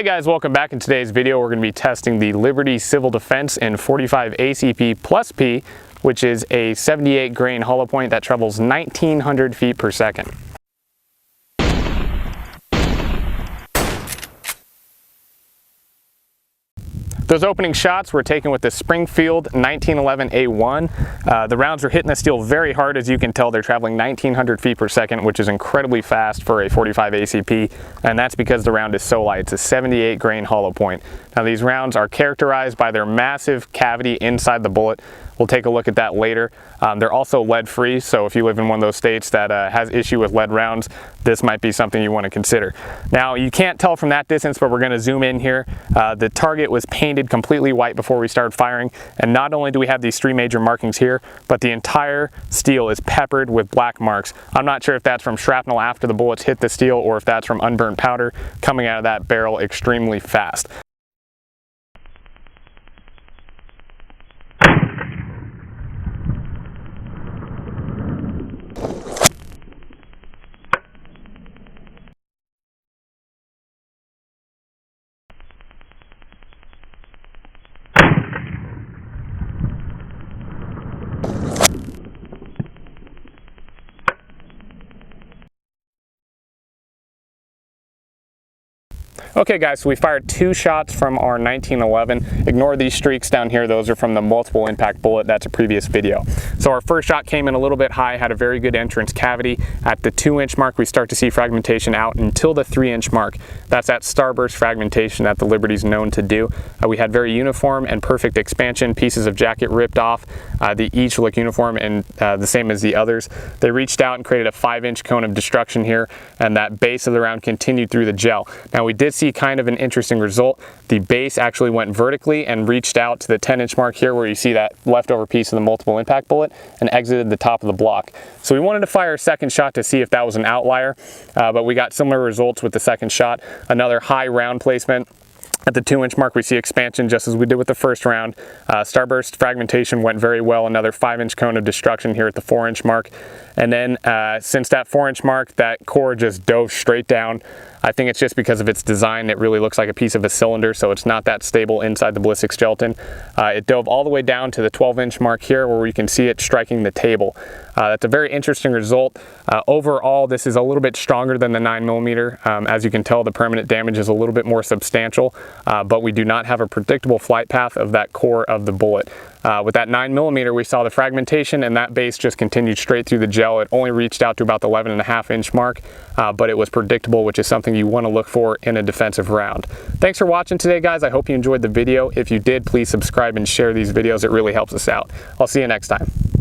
Hey guys, welcome back. In today's video we're going to be testing the Liberty Civil Defense in 45 ACP plus P, which is a 78 grain hollow point that travels 1900 feet per second. Those opening shots were taken with the Springfield 1911 A1. The rounds are hitting the steel very hard. As you can tell, they're traveling 1900 feet per second, which is incredibly fast for a 45 ACP, and that's because the round is so light. It's a 78 grain hollow point. Now these rounds are characterized by their massive cavity inside the bullet. We'll take a look at that later. They're also lead free, so if you live in one of those states that has issue with lead rounds, this might be something you want to consider. Now you can't tell from that distance, but we're going to zoom in here. The target was painted completely white before we started firing, and not only do we have these three major markings here, but the entire steel is peppered with black marks. I'm not sure if that's from shrapnel after the bullets hit the steel or if that's from unburnt powder coming out of that barrel extremely fast. Okay guys, so we fired two shots from our 1911. Ignore these streaks down here, those are from the multiple impact bullet. That's a previous video. So our first shot came in a little bit high, had a very good entrance cavity. At the 2-inch mark, we start to see fragmentation out until the 3-inch mark. That's that starburst fragmentation that the Liberty's known to do. We had very uniform and perfect expansion, pieces of jacket ripped off. They each look uniform and the same as the others. They reached out and created a 5-inch cone of destruction here, and that base of the round continued through the gel. Now we did see kind of an interesting result. The base actually went vertically and reached out to the 10-inch mark here where you see that leftover piece of the multiple impact bullet and exited the top of the block. So we wanted to fire a second shot to see if that was an outlier, but we got similar results with the second shot. Another high round placement. At the 2-inch mark, we see expansion just as we did with the first round. Starburst fragmentation went very well. Another 5-inch cone of destruction here at the 4-inch mark. And then since that 4-inch mark, that core just dove straight down. I think it's just because of its design. It really looks like a piece of a cylinder, so it's not that stable inside the ballistic gelatin. It dove all the way down to the 12-inch mark here where we can see it striking the table. That's a very interesting result. Overall, this is a little bit stronger than the 9mm. As you can tell, the permanent damage is a little bit more substantial, but we do not have a predictable flight path of that core of the bullet. With that 9mm, we saw the fragmentation, and that base just continued straight through the gel. It only reached out to about the 11.5-inch mark, but it was predictable, which is something you want to look for in a defensive round. Thanks for watching today, guys. I hope you enjoyed the video. If you did, please subscribe and share these videos. It really helps us out. I'll see you next time.